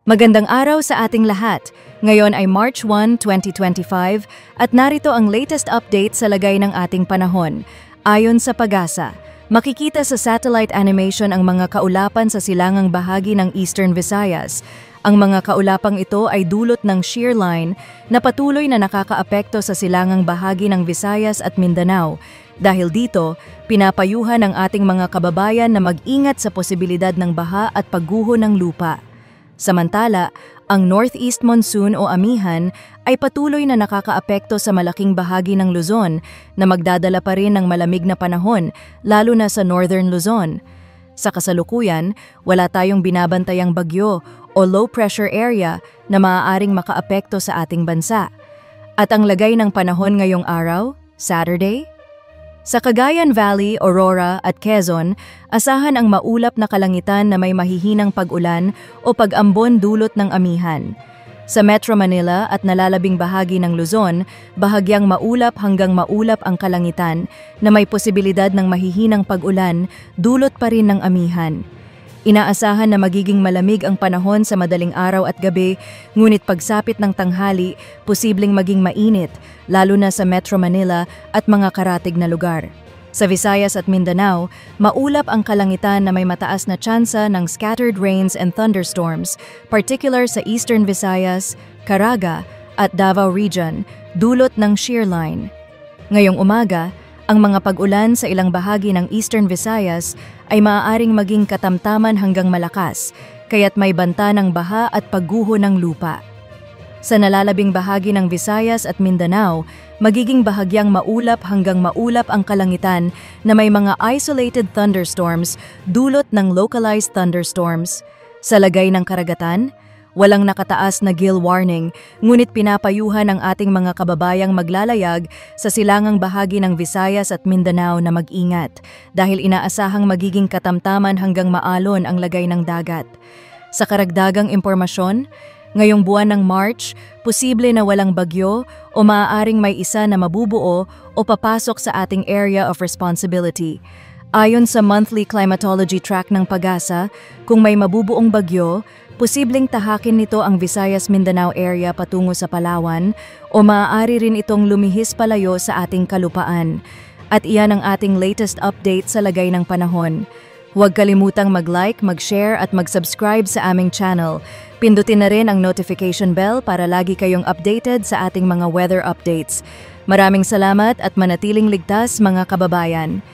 Magandang araw sa ating lahat. Ngayon ay March 1, 2025 at narito ang latest update sa lagay ng ating panahon. Ayon sa Pag-asa, makikita sa satellite animation ang mga kaulapan sa silangang bahagi ng Eastern Visayas. Ang mga kaulapang ito ay dulot ng shear line na patuloy na nakakaapekto sa silangang bahagi ng Visayas at Mindanao. Dahil dito, pinapayuhan ang ating mga kababayan na mag-ingat sa posibilidad ng baha at pagguho ng lupa. Samantala, ang Northeast Monsoon o amihan ay patuloy na nakakaapekto sa malaking bahagi ng Luzon na magdadala pa rin ng malamig na panahon, lalo na sa Northern Luzon. Sa kasalukuyan, wala tayong binabantayang bagyo o low pressure area na maaaring makaapekto sa ating bansa. At ang lagay ng panahon ngayong araw, Saturday? Sa Cagayan Valley, Aurora at Quezon, asahan ang maulap na kalangitan na may mahihinang pag-ulan o pag-ambon dulot ng amihan. Sa Metro Manila at nalalabing bahagi ng Luzon, bahagyang maulap hanggang maulap ang kalangitan na may posibilidad ng mahihinang pag-ulan dulot pa rin ng amihan. Inaasahan na magiging malamig ang panahon sa madaling araw at gabi, ngunit pagsapit ng tanghali, posibleng maging mainit, lalo na sa Metro Manila at mga karatig na lugar. Sa Visayas at Mindanao, maulap ang kalangitan na may mataas na tsansa ng scattered rains and thunderstorms, particular sa Eastern Visayas, Caraga at Davao Region, dulot ng shear line. Ngayong umaga, ang mga pag-ulan sa ilang bahagi ng Eastern Visayas ay maaaring maging katamtaman hanggang malakas, kaya't may banta ng baha at pagguho ng lupa. Sa nalalabing bahagi ng Visayas at Mindanao, magiging bahagyang maulap hanggang maulap ang kalangitan na may mga isolated thunderstorms dulot ng localized thunderstorms. Sa lagay ng karagatan, walang nakataas na gill warning, ngunit pinapayuhan ang ating mga kababayang maglalayag sa silangang bahagi ng Visayas at Mindanao na mag-ingat dahil inaasahang magiging katamtaman hanggang maalon ang lagay ng dagat. Sa karagdagang impormasyon, ngayong buwan ng March, posible na walang bagyo o maaaring may isa na mabubuo o papasok sa ating area of responsibility. Ayon sa monthly climatology track ng Pag-asa, kung may mabubuong bagyo, posibleng tahakin nito ang Visayas-Mindanao area patungo sa Palawan o maaari rin itong lumihis palayo sa ating kalupaan. At iyan ang ating latest update sa lagay ng panahon. Huwag kalimutang mag-like, mag-share at mag-subscribe sa aming channel. Pindutin na rin ang notification bell para lagi kayong updated sa ating mga weather updates. Maraming salamat at manatiling ligtas mga kababayan.